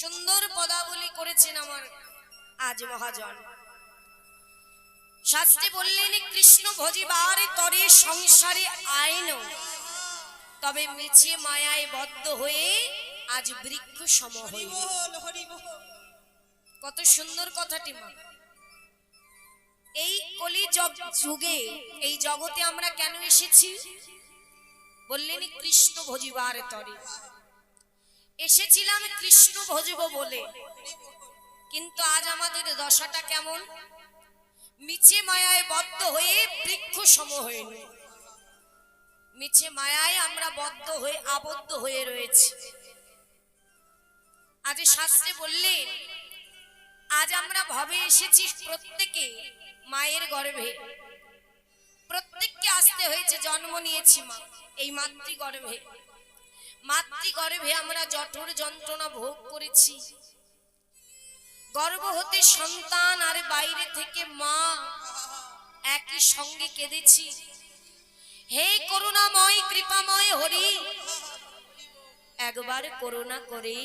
সুন্দর পদাবলী করেছেন আমার আজ মহাজন। শাস্ত্রে বললেন কৃষ্ণ ভজিবার তরে সংসারে আইন, তবে মিছে মায়ায় বদ্ধ হয়ে আজ বৃক্ষ সম হইল। কত সুন্দর কথাটি মা। এই কলি যুগে এই জগতে আমরা কেন এসেছি? বললেন কৃষ্ণ ভজিবার তরে। এসেছিলাম কৃষ্ণ ভজব বলে, কিন্তু আজ আমাদের দশাটা কেমন? মিছে মায়ায় বদ্ধ হয়ে বৃক্ষ সম হইল। মিছে মায়ায় আমরা বদ্ধ হয়ে আবদ্ধ হয়ে রয়েছি। আজ শাস্ত্রে বললেন আজ আমরা ভবে এসেছি প্রত্যেকে মায়ের গর্ভে, প্রত্যেককে আসতে হয়েছে, জন্ম নিয়েছি মা এই মাতৃগর্ভে। মাতৃগর্ভে আমরা জঠর যন্ত্রণা ভোগ করেছি। গর্ভ হতে সন্তান আর বাইরে থেকে মা একই সঙ্গে কেঁদেছি। হে করুণাময় কৃপাময় হরি, একবার করুণা করে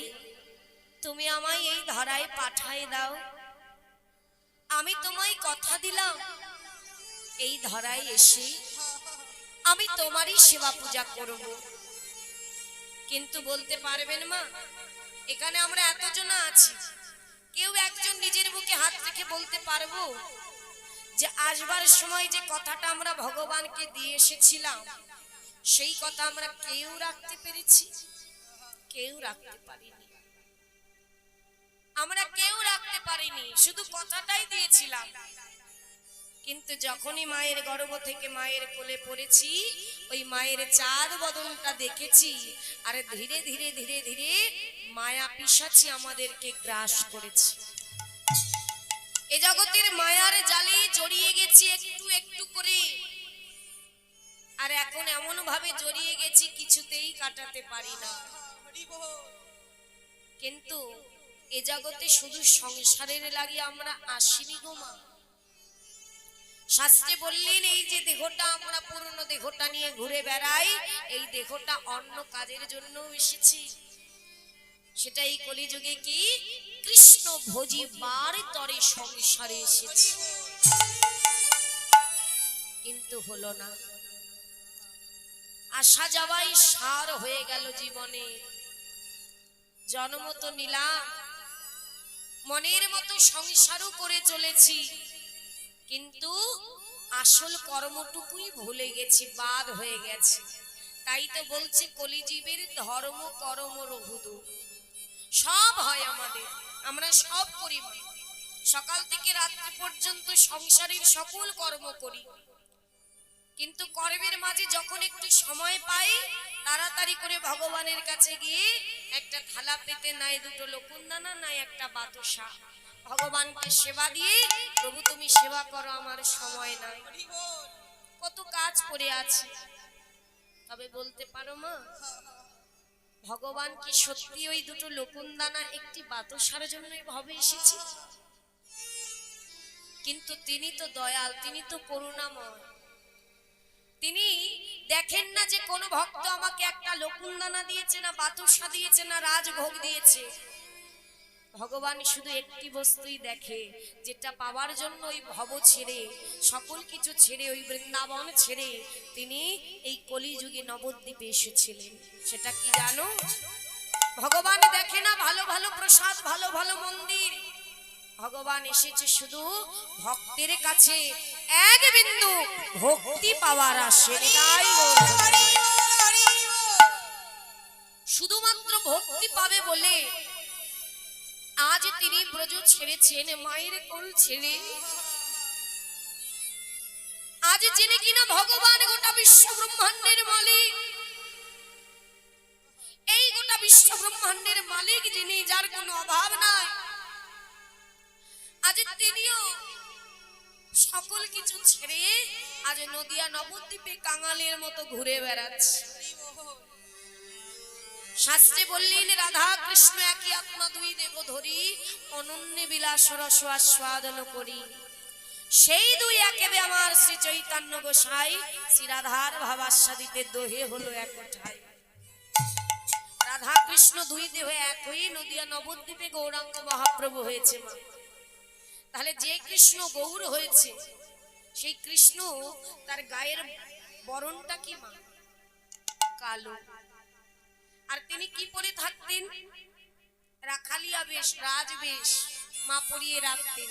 তুমি আমায় এই ধারায় পাঠায় দাও। আমি তোমায় কথা দিলাম এই ধারায় এসে আমি তোমারই সেবা পূজা করব। কিন্তু বলতে পারবেন মা, এখানে আমরা এতজন আছি, কেউ একজন নিজের বুকে হাত রেখে বলতে পারবো যে আসবার সময় যে কথাটা আমরা ভগবানকে দিয়ে এসেছিলাম সেই কথা আমরা কেউ রাখতে পেরেছি? কেউ রাখতে পারিনি। আমরা কেউ রাখতে পারিনি, শুধু কথাটাই দিয়েছিলাম। কিন্তু যখনই মায়ের গর্ভ থেকে মায়ের কোলে পড়েছি, ওই মায়ের চাঁদ বদনটা দেখেছি, আর ধীরে ধীরে ধীরে ধীরে মায়া পিশাচি আমাদেরকে গ্রাস করেছে। এ জগতের মায়ার জালে জড়িয়ে গেছি একটু একটু করে, আর এখন এমন ভাবে জড়িয়ে গেছি কিছুতেই কাটাতে পারি না। কিন্তু এ জগতে শুধু সংসারের লাগি আমরা আসিনি গো মা। শাস্ত্রে বললেন এই যে দেহটা আমরা পুরনো দেহটা নিয়ে ঘুরে বেড়াই, এই দেহটা অন্য কাজের জন্য এসেছি। সেটা এই কলিযুগে কি কৃষ্ণ ভজিবার তরে সংসারে এসেছি, কিন্তু হলো না। আসা যাওয়াই সার হয়ে গেল জীবনে। জন্ম তো নিলাম, মনের মতো সংসারও করে চলেছি, কিন্তু আসল কর্মটুকুই ভুলে গেছি, বাদ হয়ে গেছে। তাই তো বলছে কলিজীবের ধর্ম কর্ম রহুদু। সব হয় আমাদের, আমরা সব করি, সকাল থেকে রাত্রি পর্যন্ত সংসারের সকল কর্ম করি, কিন্তু কর্মের মাঝে যখন একটু সময় পাই তাড়াতাড়ি করে ভগবানের কাছে গিয়ে একটা থালা পেতে নাই দুটো লকুন্দানা নাই একটা বাতাসা, ভগবানকে সেবা দিয়ে প্রভু তুমি সেবা করো, আমার সময় নাই, কত কাজ পড়ে আছে। তবে বলতে পারো মা, ভগবান কি সত্যি ওই দুটো লকুন্দানা একটি বাতাসার জন্যই ভবে এসেছি? কিন্তু তিনি তো দয়াল, তিনি তো করুণাময়। তিনি দেখেন না যে কোন ভক্ত আমাকে একটা লকুন্দানা দিয়েছে না বাতাসা দিয়েছে না রাজভোগ দিয়েছে। ভগবান শুধু একটি বস্তুই দেখে, যেটা পাওয়ার জন্য ওই ভব ছেড়ে সকল কিছু ছেড়ে ওই বৃন্দাবন ছেড়ে তিনি এই কলিযুগে নবদ্বীপে এসেছিলেন। সেটা কি জানো? ভগবান দেখে না ভালো ভালো প্রসাদ ভালো ভালো মন্দির, ভগবান এসেছে শুধু ভক্তের কাছে এক বিন্দু ভক্তি পাওয়ার আসে। শুধুমাত্র ভক্তি পাবে বলে আজ তিনি ব্রজ ছেড়েছেন, মায়ের কোল ছেড়ে। আজ যিনি কিনা ভগবান গোটা বিশ্ব ব্রহ্মাণ্ডের মালিক, এই গোটা বিশ্ব ব্রহ্মাণ্ডের মালিক যিনি, যার কোনো অভাব নাই, আজ তিনিও সকল কিছু ছেড়ে আজ নদিয়া নবদ্বীপে কাঙালের মতো ঘুরে বেড়াচ্ছে। শাস্ত্রে বললেন রাধা কৃষ্ণ একই আত্মা দুই দেব ধরি, অনন্য বিলাস রস আস্বাদন করি। সেই দুই একেবে আমার শ্রী চৈতন্য গোসাই শ্রী রাধার ভাবাস্বাদিতে দোহে হলো এক ঠাই। রাধা কৃষ্ণ দুই দেহ এক হয়ে নদিয়া নবদ্বীপে গৌরাঙ্গ মহাপ্রভু হয়েছে মা। তাহলে যে কৃষ্ণ গৌর হয়েছে সেই কৃষ্ণ তার গায়ের বরণটা কি মা? কালো। আর তিনি কি পরে থাকতেন? রাখালিয়া বেশ, রাজবেশ মা পরিয়ে রাখতেন,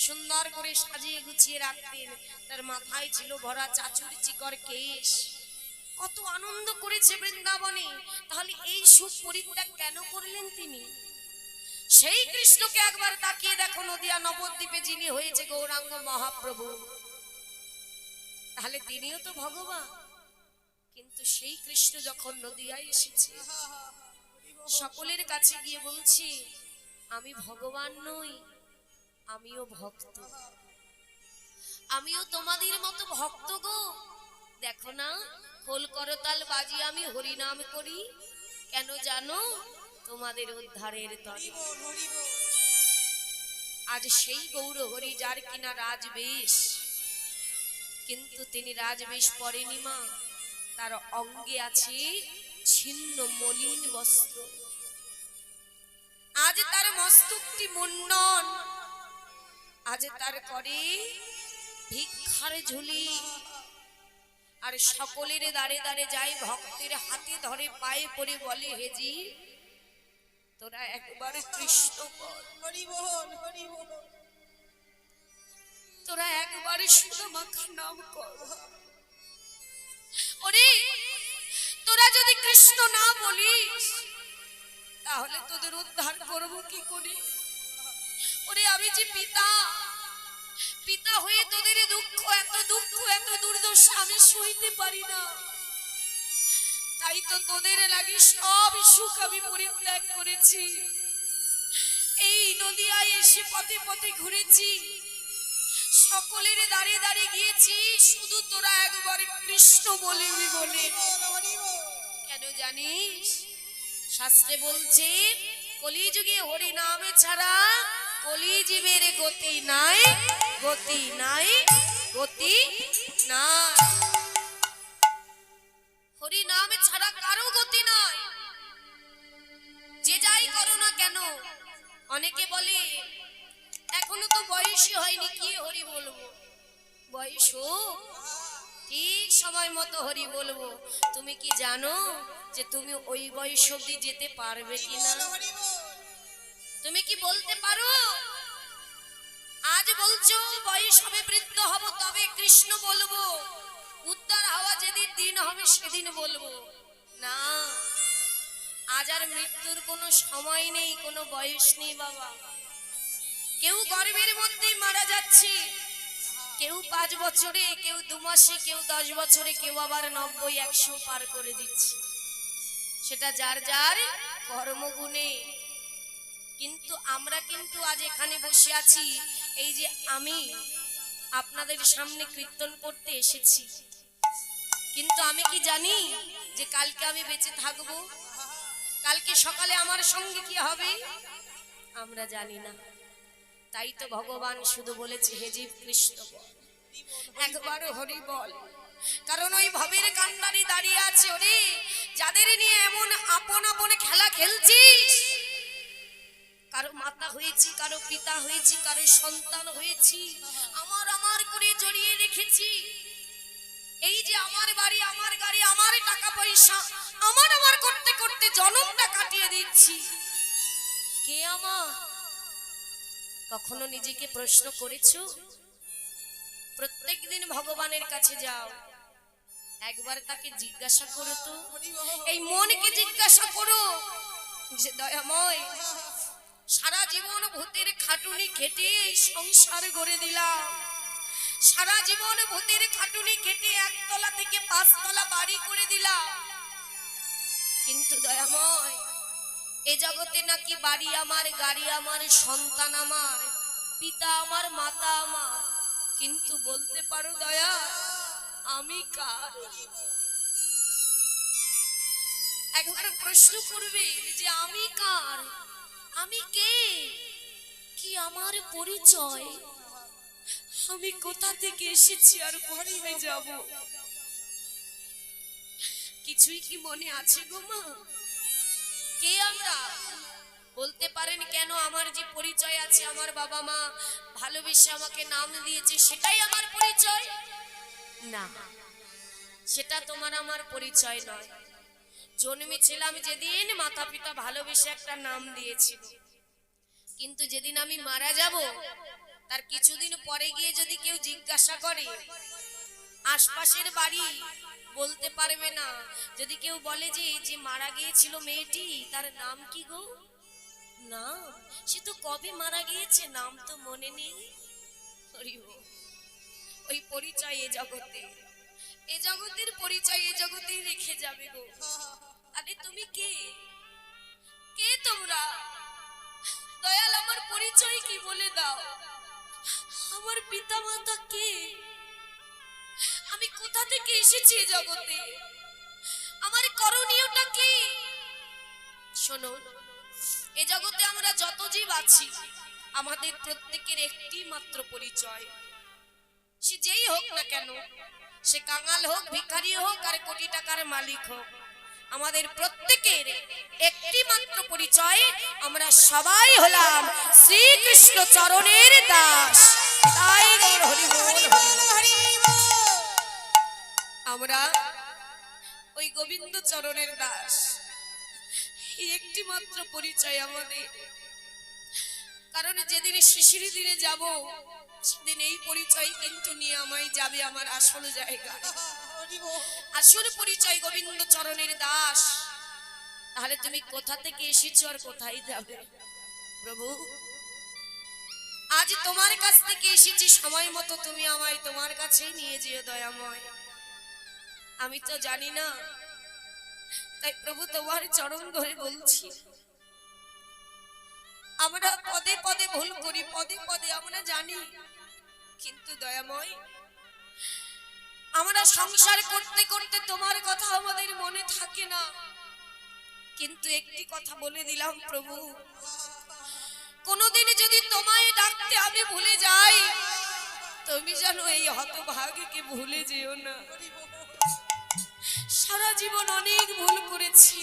সুন্দর করে সাজিয়ে গুছিয়ে রাখতেন। তার মাথায় ছিল ভরা চাচুর চিকর কেশ। কত আনন্দ করেছে বৃন্দাবনে। তাহলে এই সুখ পরিত্যাগ কেন করলেন তিনি? সেই কৃষ্ণকে একবার তাকিয়ে দেখো নদিয়া নবদ্বীপে যিনি হয়েছে গৌরাঙ্গ মহাপ্রভু, তাহলে তিনিও তো ভগবান। কিন্তু সেই কৃষ্ণ যখন নদিয়ায় এসেছে, সকলের কাছে গিয়ে বলছি আমি ভগবান নই, আমিও ভক্ত, আমিও তোমাদের মতো ভক্ত গো। দেখো না, খোল করতাল বাজি আমি হরিনাম করি, কেন জানো? তোমাদের উদ্ধারের তরে। আজ সেই গৌর হরি যার কিনা রাজবেশ, কিন্তু তিনি রাজবেশ পরেনি মা, তার অঙ্গে আছে ছিন্ন মলিন বস্ত্র। আজ তার মস্তকটি মুন্ডন, আজ তার করে ভিক্ষার ঝুলি। আর সকলের দাঁড়ে দাঁড়ে যায়, ভক্তের হাতে ধরে পায়ে পড়ে বলে হেজি তোরা একবার কৃষ্ণ বল, তোরা একবার সুদামাখা নাম কর। ওরে তোরা যদি কৃষ্ণ না বলিস তাহলে তোদের উদ্ধার করব কি করে? ওরে আমি যে পিতা, পিতা হয়ে তোদের দুঃখ, এত দুর্দশা আমি সইতে পারি না। তাই তো তোদের লাগে সব সুখ আমি পরিত্যাগ করেছি। এই নদিয়ায় এসে পথে পথে ঘুরেছি, সকলের দাঁড়িয়ে দাঁড়িয়ে গিয়েছি, শুধু তোরা একবার কৃষ্ণ বলবি বলে। কেন জানিস? শাস্ত্রে বলছে কলিযুগে হরি নামে ছাড়া কলিজীবের গতি নাই, গতি নাই, গতি নাই। হরি নামে ছাড়া কারো গতি নাই। যে যাই করো না কেন, অনেকে বলে এখনো তো বয়সই হয়নি, কি হরি বলবো? বয়স হোক, ঠিক সময় মতো হরি বলবো। তুমি কি জানো যে তুমি ওই বয়স অবধি যেতে পারবে কিনা? তুমি কি বলতে পারো? আজ বলছো বয়স হবে, বৃদ্ধ হব, তবে কৃষ্ণ বলবো, উদ্ধার হওয়া যেদিন দিন হবে সেদিন বলবো না। আজ আর মৃত্যুর কোনো সময় নেই, কোনো বয়স নেই বাবা। কেউ গর্ভের মধ্যেই মারা যাচ্ছে, কেউ 5 বছরে, কেউ 2 মাসে, কেউ 10 বছরে, কেউ আবার 90-100 পার করে দিচ্ছে। সেটা যার যার কর্মগুণে। কিন্তু আমরা কিন্তু আজ এখানে বসে আছি, এই যে আমি আপনাদের সামনে কীর্তন করতে এসেছি, কিন্তু আমি কি জানি যে কালকে আমি বেঁচে থাকবো? কালকে সকালে আমার সঙ্গে কি হবে আমরা জানি না। তাই তো ভগবান শুধু বলেছে হে জীব কৃষ্ণ বল, একবার হরি বল। কারণ ওই ভবের কান্ডারি দাঁড়িয়ে আছে, ওরে যাদের নিয়ে এমন আপন আপন খেলা খেলছিস, কারো মাতা হয়েছি, কারো পিতা হয়েছি, কারো সন্তান হয়েছি, আমার আমার করে জড়িয়ে রেখেছি। এই যে আমার বাড়ি, আমার গাড়ি, আমার টাকা পয়সা, আমার আমার করতে করতে জনমটা কাটিয়ে দিচ্ছি। কে আমার? কখনো নিজেকে প্রশ্ন করেছো? প্রত্যেকদিন ভগবানের কাছে যাও, একবার তাকে জিজ্ঞাসা করো তো, এই মনকে জিজ্ঞাসা করো যে দয়াময়, সারা জীবন ভূতের খাটুনি খেটে এই সংসার গড়ে দিলাম, সারা জীবন ভূতের খাটুনি খেটে 1 তলা থেকে 5 তলা বাড়ি করে দিলাম, কিন্তু দয়াময় এ জগতে নাকি বাড়ি আমার, গাড়ি আমার, সন্তান আমার, পিতা আমার, মাতা আমার, কিন্তু বলতে পারো দয়া আমি কার? একবার প্রশ্ন করবে যে আমি কার, আমি কে, কি আমার পরিচয়, আমি কোথা থেকে এসেছি আর কোথায় যাব? কিছুই কি মনে আছে গো মা? কে আমরা? বলতে পারেন কেন? আমার যে পরিচয় আছে, আমার বাবা মা ভালোবেসে আমাকে নাম দিয়েছে, সেটাই আমার পরিচয় না। সেটা তোমার আমার পরিচয় নয়। জন্মেছিলাম যেদিন, মাতা পিতা ভালোবেসে একটা নাম দিয়েছিল, কিন্তু যেদিন আমি মারা যাব, তার কিছুদিন পরে গিয়ে যদি কেউ জিজ্ঞাসা করে, আশপাশের বাড়ি বলতে পারবে না। যদি কেউ বলে যে যে মারা গিয়েছিল মেয়েটি, তার নাম কি গো? নাম? সে তো কবে মারা গিয়েছে, নাম তো মনে নেই। ওই পরিচয় এ জগতে, এ জগতের পরিচয় এ জগতেই রেখে যাবে গো। আরে তুমি কে? কে তোমরা? দয়াল, আমার পরিচয় কি বলে দাও। আমার পিতা মাতা কে? আমি কোথা থেকে এসেছি এ জগতে? আমার করণীয়টা কি? শোনো, এ জগতে আমরা যত জীব আছি, আমাদের প্রত্যেকের একটি মাত্র পরিচয়। সে যেই হোক না কেন, সে কাঙাল হোক, ভিখারি হোক, আর কোটি টাকার মালিক হোক, আমাদের প্রত্যেকের একটি মাত্র পরিচয়, আমরা সবাই হলাম শ্রীকৃষ্ণ চরণের দাস। তাই গৌর হরি বল, হরি বল। আমরা ওই গোবিন্দ চরণের দাস, এই একটি মাত্র পরিচয় আমাদের। কারণ যেদিন শিশির দিনে যাব, সেদিন এই পরিচয় কিন্তু নিয়ে আমায় যাবে আমার আসল জায়গা। আসল পরিচয় গোবিন্দ চরণের দাস। তাহলে তুমি কোথা থেকে এসেছো আর কোথায় যাবে? প্রভু, আজ তোমার কাছ থেকে এসেছি, সময় মতো তুমি আমায় তোমার কাছেই নিয়ে যেও দয়াময়। আমি তো জানি না, তাই প্রভু তোমার চরণ ধরে বলছি, আমরা পদে পদে ভুল করি, পদে পদে আমরা জানি, কিন্তু দয়াময়, আমরা সংসার করতে করতে তোমার কথা আমাদের মনে থাকে না। কিন্তু একটি কথা বলে দিলাম প্রভু, কোনদিন যদি তোমায় ডাকতে আমি ভুলে যাই, তুমি জানো এই হতভাগীকে ভুলে যেও না। সারা জীবন অনেক ভুল করেছি,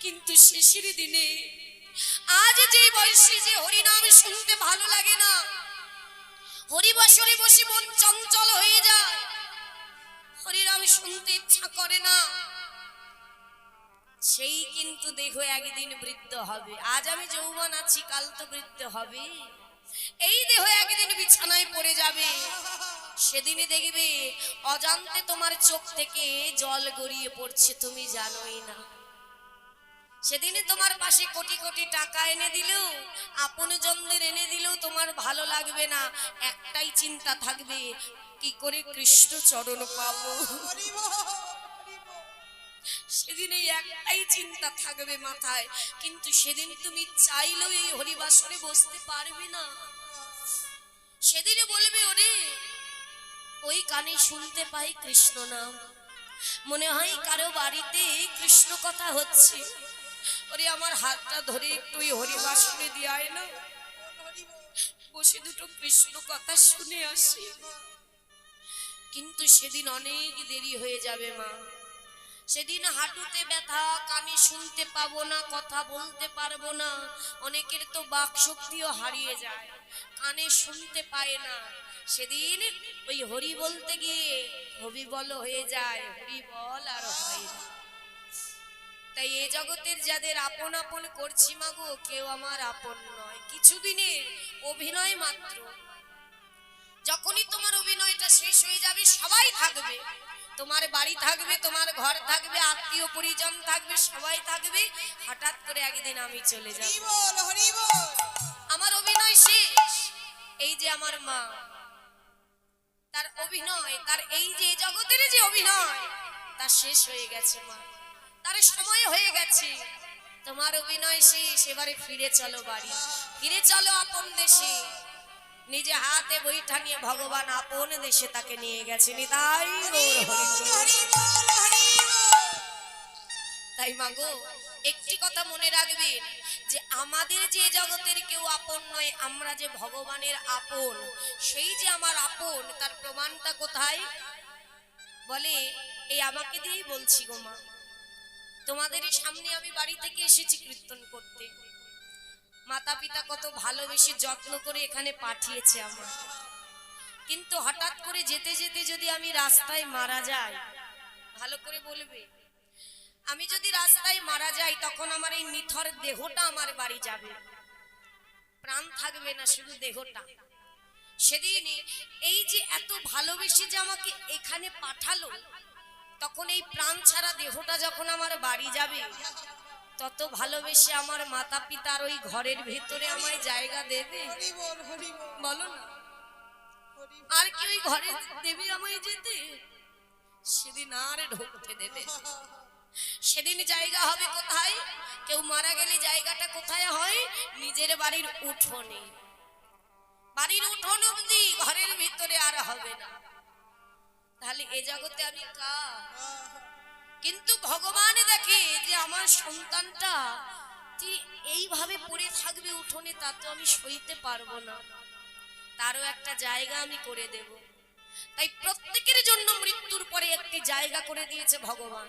কিন্তু শেষের দিনে আজ যে বয়সে যে হরিনাম শুনতে ভালো লাগে না, হরিবাসরে বসে মন চঞ্চল হয়ে যায়, হরিনাম শুনতে ইচ্ছা করে না, সেই কিন্তু দেখো একদিন বৃদ্ধ হবে। আজ আমি যৌবন আছি, কাল তো বৃদ্ধ হবে। এই দেহ একদিন বিছানায় পড়ে যাবে, সেদিনে দেখবে অজান্তে তোমার চোখ থেকে জল গড়িয়ে পড়ছে, তুমি জানোই না। সেদিনে তোমার পাশে কোটি কোটি টাকা এনে দিলেও, আপনজনদের এনে দিলেও তোমার ভালো লাগবে না। একটাই চিন্তা থাকবে, কি করে কৃষ্ণ চরণ পাবো। সেদিন এই একটাই চিন্তা থাকবে মাথায়, কিন্তু সেদিন তুমি চাইলেও এই হরিবাসরে বসতে পারবে না। সেদিনে বলবে, ওরে ওই কানে শুনতে পাই কৃষ্ণ নাম, মনে হয় কারো বাড়িতে কৃষ্ণ কথা হচ্ছে, ওরে আমার হাতটা ধরে একটু ওই হরিবাসরে দিয়ে আয় না, বসে দুটো কৃষ্ণ কথা শুনে আসি। কিন্তু সেদিন অনেক দেরি হয়ে যাবে মা। সেদিন হাঁটুতে ব্যথা, কানে শুনতে পাবো না, কথা বলতে পারবো না। অনেকের তো বাক শক্তিও হারিয়ে যায়, কানে শুনতে পায় না। সেদিন ওই হরি বলতে গিয়ে হবি বল হয়ে যায়, হরি বল আর হয় না। তাই এ জগতের যাদের আপন আপন করছি মাগো, কেউ আমার আপন নয়, কিছুদিনের অভিনয় মাত্র। যখনই তোমার অভিনয়টা শেষ হয়ে যাবে, সবাই থাকবে, তোমার বাড়ি থাকবে, তোমার ঘর থাকবে, আত্মীয় পরিজন থাকবে, সবাই থাকবে। হঠাৎ করে একদিন আমি চলে যাব, আমার অভিনয় শেষ। এই যে আমার মা, তার অভিনয়, তার এই যে জগতের যে অভিনয়, তার শেষ হয়ে গেছে মা, তার সময় হয়ে গেছে। তোমার অভিনয় শেষ, এবারে ফিরে চলো বাড়ি, ফিরে চলো আপন দেশে। নিজে হাতে বইটা নিয়ে ভগবান আপন দেশে তাকে নিয়ে গেছেন। তাই মাগো, একটি কথা মনে রাখবেন, যে আমাদের যে জগতের কেউ আপন নয়, আমরা যে ভগবানের আপন, সেই যে আমার আপন, তার প্রমাণটা কোথায়? বলে এই আমাকে দিয়েই বলছি গো মা। তোমাদের সামনে আমি বাড়ি থেকে এসেছি কীর্তন করতে। মাতা পিতা কত ভালোবেসে যত্ন করে এখানে পাঠিয়েছে আমার, কিন্তু হঠাৎ করে যেতে যেতে যদি আমি রাস্তায় মারা যাই, ভালো করে বলবে, আমি যদি রাস্তায় মারা যাই তখন আমার এই নিথর দেহটা আমার বাড়ি যাবে, প্রাণ থাকবে না, শুধু দেহটা। সেদিন এই যে এত ভালোবেসে যে আমাকে এখানে পাঠালো, তখন এই প্রাণ ছাড়া দেহটা যখন আমার বাড়ি যাবে, তত ভালোবেসে আমার মাতা পিতার ওই ঘরের ভেতরে আমায় জায়গা দেবে? বলো না, আর কি ওই ঘরে দেবে আমায় যেতে? সেদিন আর ঢুকতে দেবে? সেদিন জায়গা হবে কোথায়? কেউ মারা গেলে জায়গাটা কোথায় হয়? নিজের বাড়ির উঠোনে। বাড়ির উঠোন অবধি, ঘরের ভিতরে আর হবে না। তাহলে এ জগতে আমি কার? কিন্তু ভগবান দেখে যে আমার সন্তানটা এইভাবে পড়ে থাকবে উঠোনে, তা তো আমি সইতে পারবো না, তারও একটা জায়গা আমি করে দেব। তাই প্রত্যেকের জন্য মৃত্যুর পরে একটি জায়গা করে দিয়েছে ভগবান,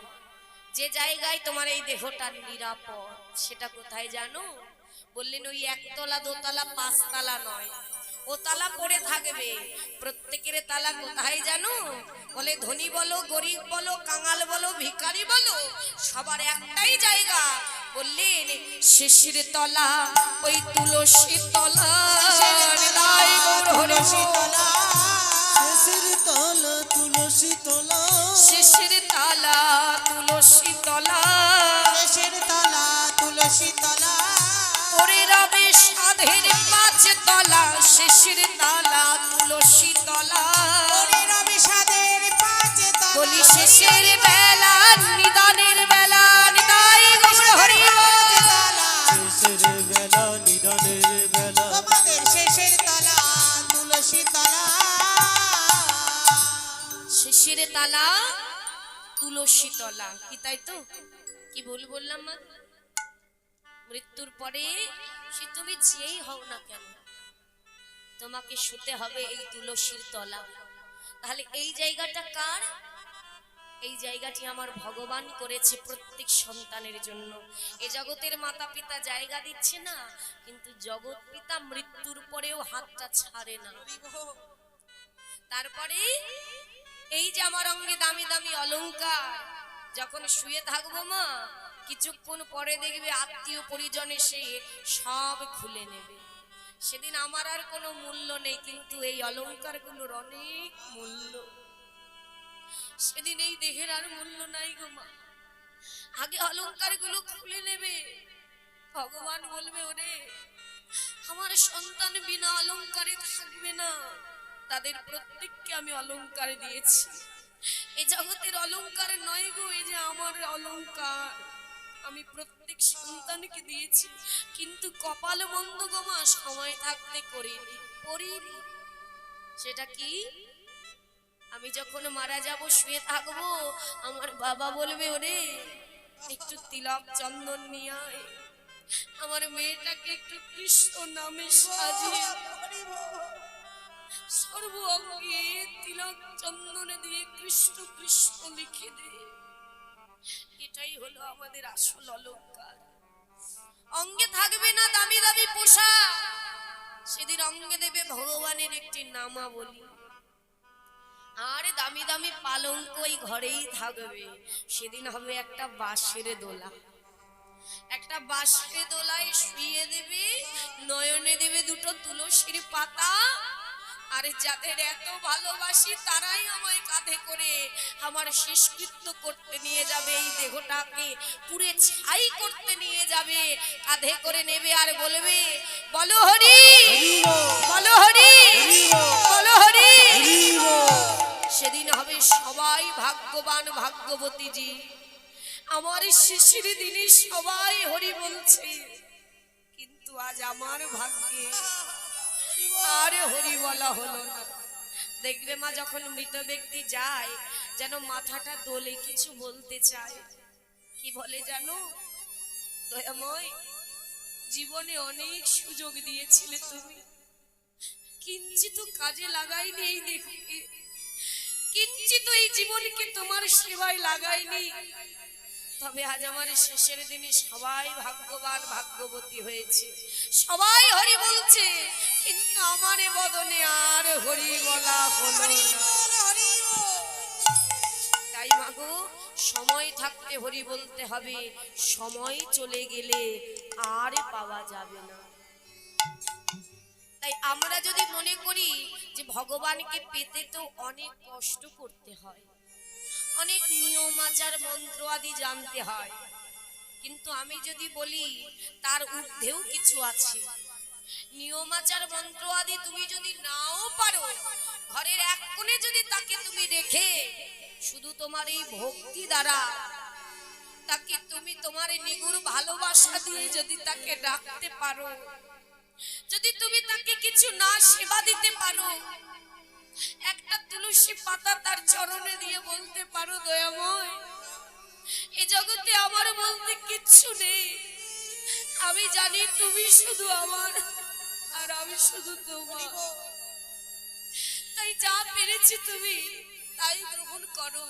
যে জায়গায় তোমার এই দেহটা নিরাপদ। সেটা কোথায় জানো? বললেন ওই একতলা, দোতলা, পাঁচতলা নয়, ও তালা পড়ে থাকবে। প্রত্যেকের তালা কোথায় জানো? বলে ধনী বলো, গরিব বলো, কাঙাল বলো, ভিখারি বলো, সবার একটাই জায়গা। বললেন শিশির তলা, ওই তুলসী তলা, তুলসী তলা, শিশির তলা, তুলসী তলা, শিশির তলা, তুলসী তলা, শিশির তলা, তুলসী তলা, পরে রবে সাধের পাঁচ তলা, শিশির তলা, তুলসী তলা, পরে রবে সাধের পাঁচ তলা। বলি শেষের বেলা, নিদানের বেলা, নিদাই গৌর হরি তলা, শেষের বেলা, নিদানের বেলা, তোমাদের শেষের তলা, তুলসী তলা, শেষের তলা, তুলসী তলা। কি তাই তো? কি ভুল বললাম মা? মৃত্যুর পরে সে তুমি যেই হও না কেন, তোমাকে শুতে হবে এই তুলসীর তলা। তাহলে এই জায়গাটা কার? এই জায়গাটি আমার ভগবান করেছে প্রত্যেক সন্তানের জন্য। এ জগতের মাতা পিতা জায়গা দিচ্ছে না, কিন্তু জগৎ পিতা মৃত্যুর পরেও হাতটা ছাড়ে না। তারপরে এই যে আমার অঙ্গে দামি দামি অলংকার, যখন শুয়ে থাকবো মা, কিছুক্ষণ পরে দেখবে আত্মীয় পরিজন এসে সব খুলে নেবে। সেদিন আমার আর কোনো মূল্য নেই, কিন্তু এই অলংকার গুলোর অনেক মূল্য। সেদিন এই দেহের আর মূল্য নাই গো মা। আগে অলংকার গুলো খুলে নেবে। ভগবান বলবে ওরে আমার সন্তান বিনা অলংকারে থাকবে না, তাদের প্রত্যেককে আমি অলংকার দিয়েছি। এই জগতের অলংকার নয় গো, এই যে আমার অলংকার আমি প্রত্যেক সন্তানকে দিয়েছি। কিন্তু কপাল মন্দ গো মা, সময় থাকতে করিনি, করিনি। সেটা কি? আমি যখন মারা যাব, শুয়ে থাকবো, আমার বাবা বলবে ওরে একটু তিলক চন্দন নিয়ে আয়, আমার মেয়েটাকে একটু কৃষ্ণ নামে সাজিয়ে সর্ব অঙ্গে তিলক চন্দনে দিয়ে কৃষ্ণ কৃষ্ণ লিখে দে। এটাই হলো আমাদের আসল অলংকার। অঙ্গে থাকবে না দামি দামি পোশাক, সেদিন অঙ্গে দেবে ভগবানের একটি নামাবলী। আর দামি দামি পালঙ্ক ওই ঘরেই থাকবে। সেদিন হবে একটা বাঁশের দোলা, একটা বাঁশের দোলায় শুয়ে দেবে, নয়নে দেবে দুটো তুলসীর পাতা। আর যাদের এত ভালোবাসি তারাই আমায় কাঁধে করে আমার শেষকৃত্য করতে নিয়ে যাবে, এই দেহটাকে পুড়ে ছাই করতে নিয়ে যাবে, কাঁধে করে নেবে আর বলবে বলো হরি, বলো হরি, বলো হরি। সেদিন হবে সবাই ভাগ্যবান ভাগ্যবতী জি, আমার শিশির দিনে সবাই হরি বলছে, কিন্তু আজ আমার ভাগ্যে আর হরি বলা হলো না। দেখবে মা, যখন মৃত ব্যক্তি যায় যেন মাথাটা দোলে, কিছু বলতে চায়। কি বলে জানো? দয়াময়, জীবনে অনেক সুযোগ দিয়েছিলে তুমি, কিঞ্চিত কাজে লাগাইনি এই দেহকে, কিঞ্চিত এই জীবনকে তোমার সেবায় লাগাইনি। তবে আজ আমার শেষের দিনে সবাই ভাগ্যবান ভাগ্যবতী হয়েছে, সবাই হরি বলছে, কিন্তু আমার এ বদনে আর হরি বলা হলো না। তাই মাগো, সময় থাকতে হরি বলতে হবে, সময় চলে গেলে আর পাওয়া যাবে না। তাই আমরা যদি মনে করি যে ভগবানকে পেতে তো অনেক কষ্ট করতে হয়, অনেক নিয়ম আচার মন্ত্র আদি জানতে হয়, কিন্তু আমি যদি বলি তার ঊর্ধ্বেও কিছু আছে। নিয়ম আচার মন্ত্র আদি তুমি যদি নাও পারো, ঘরের এক কোণে যদি তাকে তুমি রেখে শুধু তোমার এই ভক্তি দ্বারা তাকে তুমি তোমার নিগুড় ভালোবাসা দিয়ে যদি তাকে ডাকতে পারো, যদি তুমি তাকে কিছু না সেবা দিতে পারো, একটা তুলসী পাতা তার চরণে দিয়ে বলতে পারো, দয়াময় এই জগতে আমার বলতে কিচ্ছু নেই, আমি জানি তুমি শুধু আমার আর আমি শুধু তোমার, তাই যা পেরেছি তুমি তাই গ্রহণ করো।